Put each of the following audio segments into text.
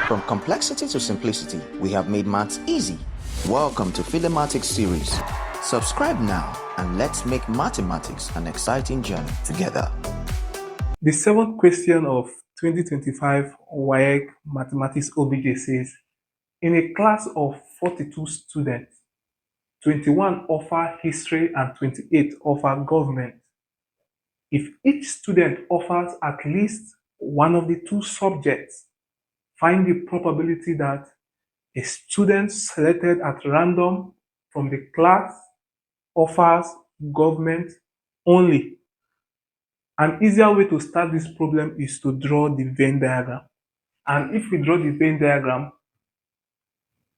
From complexity to simplicity, we have made maths easy. Welcome to Philemathics series. Subscribe now and let's make mathematics an exciting journey together. The seventh question of 2025 WAEC Mathematics OBJ says, in a class of 42 students, 21 offer history and 28 offer government. If each student offers at least one of the two subjects, find the probability that a student selected at random from the class offers government only. An easier way to start this problem is to draw the Venn diagram. And if we draw the Venn diagram,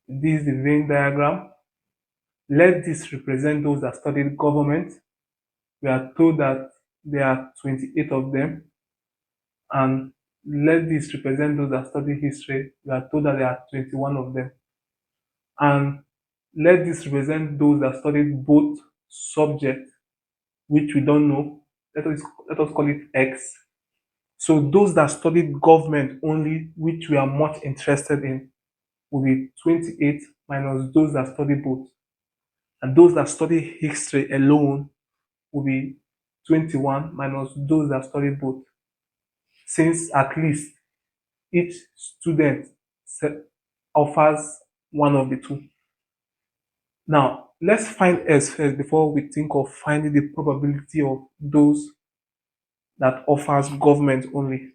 this is the Venn diagram. Let this represent those that studied government. We are told that there are 28 of them. And let this represent those that study history. We are told that there are 21 of them. And let this represent those that studied both subjects, which we don't know. Let us call it X. So those that studied government only, which we are much interested in, will be 28 minus those that study both. And those that study history alone will be 21 minus those that study both. Since at least each student offers one of the two. Now, let's find S first before we think of finding the probability of those that offers government only.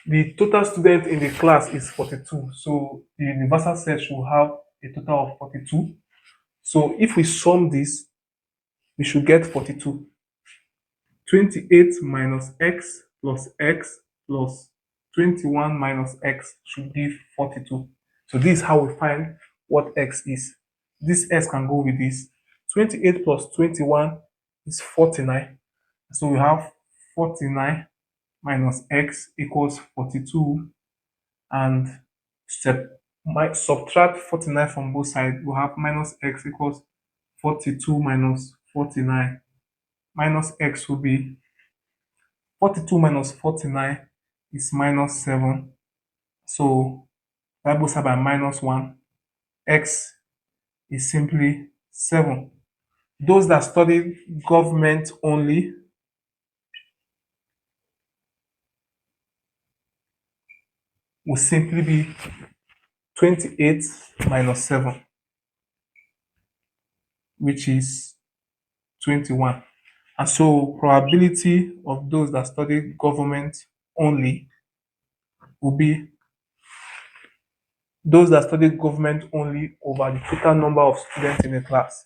The total student in the class is 42. So the universal set should have a total of 42. So if we sum this, we should get 42. 28 minus x plus 21 minus x should give 42. So this is how we find what x is. This x can go with this. 28 plus 21 is 49. So we have 49 minus x equals 42. And subtract 49 from both sides. We have minus x equals 42 minus 49. Minus x will be 42 minus 49 is minus 7. So that goes by minus 1. X is simply 7. Those that study government only will simply be 28 minus 7, which is 21. And so probability of those that study government only will be those that study government only over the total number of students in the class.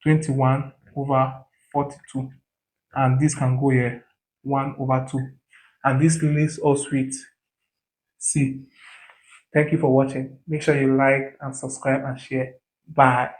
21 over 42. And this can go here, 1 over 2. And this leaves us with C. Thank you for watching. Make sure you like and subscribe and share. Bye.